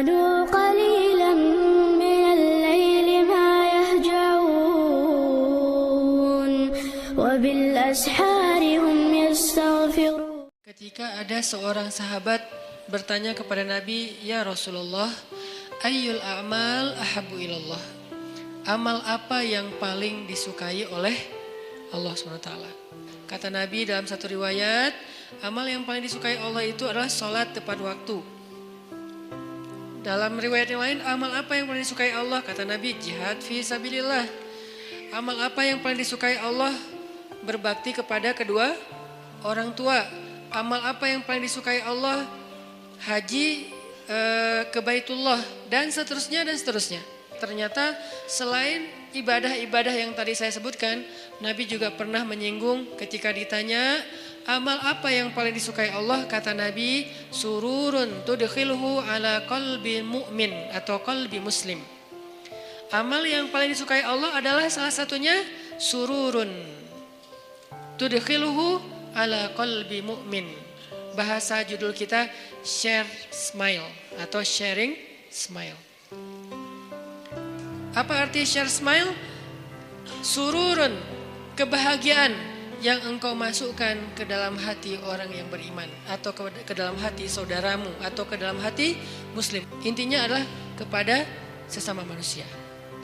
كانوا قليلا من الليل ما يهجعون وبالأسحار هم يستغفرون. Ketika ada seorang sahabat bertanya kepada Nabi, "Ya Rasulullah, ayyul a'mal ahabbu ilallah?" Amal apa yang paling disukai oleh Allah SWT? Kata Nabi dalam satu riwayat, amal yang paling disukai Allah itu adalah sholat tepat waktu. Dalam riwayat yang lain, amal apa yang paling disukai Allah? Kata Nabi, jihad fi sabilillah. Amal apa yang paling disukai Allah? Berbakti kepada kedua orang tua. Amal apa yang paling disukai Allah? Haji ke Baitullah dan seterusnya dan seterusnya. Ternyata selain ibadah-ibadah yang tadi saya sebutkan, Nabi juga pernah menyinggung ketika ditanya, amal apa yang paling disukai Allah? Kata Nabi, sururun tudkhilhu ala qalbi mu'min atau qalbi muslim. Amal yang paling disukai Allah adalah salah satunya sururun tudkhilhu ala qalbi mu'min. Bahasa judul kita share smile atau sharing smile. Apa arti share smile? Sururun, kebahagiaan yang engkau masukkan ke dalam hati orang yang beriman atau ke dalam hati saudaramu atau ke dalam hati muslim. Intinya adalah kepada sesama manusia.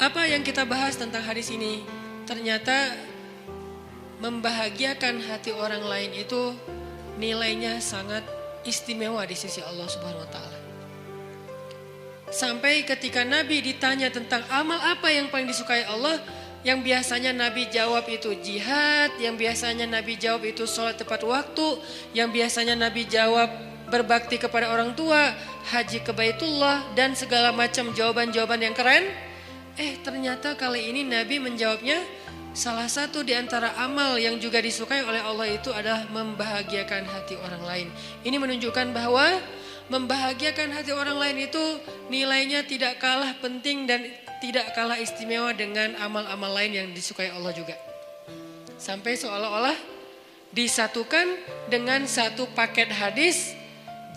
Apa yang kita bahas tentang hadis ini? Ternyata membahagiakan hati orang lain itu nilainya sangat istimewa di sisi Allah Subhanahu wa taala. Sampai ketika Nabi ditanya tentang amal apa yang paling disukai Allah, yang biasanya Nabi jawab itu jihad, yang biasanya Nabi jawab itu sholat tepat waktu, yang biasanya Nabi jawab berbakti kepada orang tua, haji ke Baitullah, dan segala macam jawaban-jawaban yang keren. Ternyata kali ini Nabi menjawabnya, salah satu di antara amal yang juga disukai oleh Allah itu adalah membahagiakan hati orang lain. Ini menunjukkan bahwa membahagiakan hati orang lain itu nilainya tidak kalah penting dan tidak kalah istimewa dengan amal-amal lain yang disukai Allah juga. Sampai seolah-olah disatukan dengan satu paket hadis,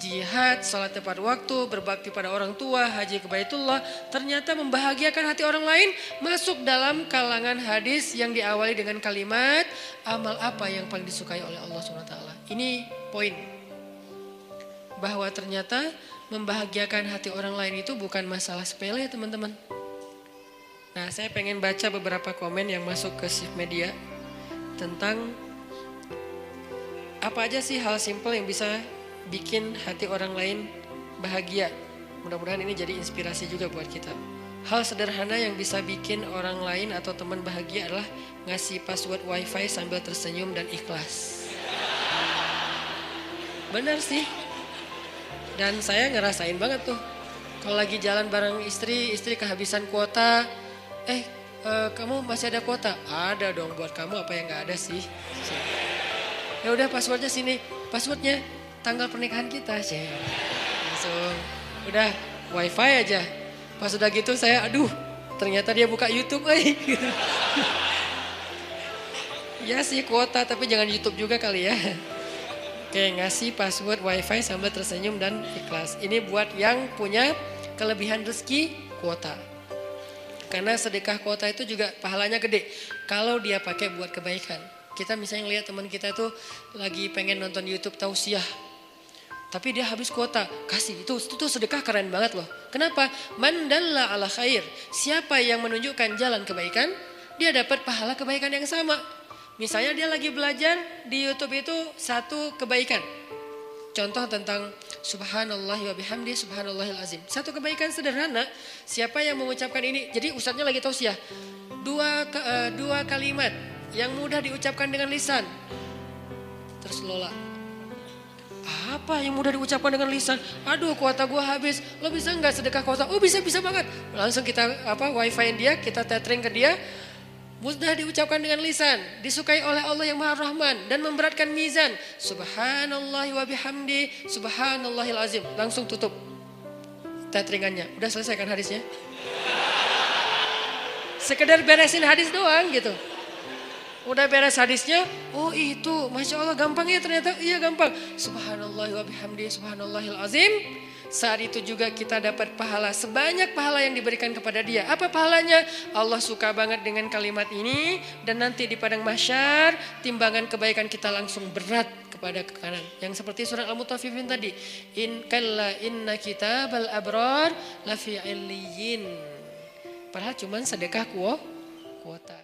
jihad, salat tepat waktu, berbakti pada orang tua, haji ke Baitullah, ternyata membahagiakan hati orang lain masuk dalam kalangan hadis yang diawali dengan kalimat amal apa yang paling disukai oleh Allah SWT. Ini poin. Bahwa ternyata membahagiakan hati orang lain itu bukan masalah sepele, teman-teman. Nah, saya pengen baca beberapa komen yang masuk ke Shift Media tentang apa aja sih hal simple yang bisa bikin hati orang lain bahagia. Mudah-mudahan ini jadi inspirasi juga buat kita. Hal sederhana yang bisa bikin orang lain atau teman bahagia adalah ngasih password wifi sambil tersenyum dan ikhlas. Benar sih. Dan saya ngerasain banget tuh. Kalau lagi jalan bareng istri kehabisan kuota. Kamu masih ada kuota? Ada dong, buat kamu apa yang gak ada sih? Ya udah passwordnya sini. Passwordnya tanggal pernikahan kita sih. Langsung udah wifi aja. Pas udah gitu saya ternyata dia buka YouTube. Ya sih kuota, tapi jangan YouTube juga kali ya. Oke, ngasih password wifi sambil tersenyum dan ikhlas. Ini buat yang punya kelebihan rezeki kuota. Karena sedekah kuota itu juga pahalanya gede. Kalau dia pakai buat kebaikan. Kita misalnya lihat teman kita tuh lagi pengen nonton YouTube tausiah. Tapi dia habis kuota, kasih. Itu sedekah keren banget loh. Kenapa? Man dalla ala khair. Siapa yang menunjukkan jalan kebaikan, dia dapat pahala kebaikan yang sama. Misalnya dia lagi belajar di YouTube itu satu kebaikan. Contoh tentang subhanallah wa bihamdi subhanallahil azim. Satu kebaikan sederhana, siapa yang mengucapkan ini? Jadi ustadznya lagi tausiah. Dua kalimat yang mudah diucapkan dengan lisan. Terus Lola, apa yang mudah diucapkan dengan lisan? Kuota gua habis. Lo bisa nggak sedekah kuota? Oh bisa banget. Langsung kita wifi-in dia, kita tethering ke dia. Mudah diucapkan dengan lisan, disukai oleh Allah yang Maha Rahman dan memberatkan mizan. Subhanallah wa bihamdi subhanallahil azim. Langsung tutup tetheringannya. Udah selesai kan hadisnya? Sekedar beresin hadis doang gitu. Udah beres hadisnya, oh itu Masya Allah gampang ya ternyata. Iya gampang. Subhanallah wa bihamdi subhanallahil azim. Saat itu juga kita dapat pahala sebanyak pahala yang diberikan kepada dia. Apa pahalanya? Allah suka banget dengan kalimat ini. Dan nanti di padang mahsyar timbangan kebaikan kita langsung berat kepada ke kanan. Yang seperti surat Al-Mutaffifin tadi. Inna kitabal abrar lafi illiyin. Padahal cuman sedekah kuota.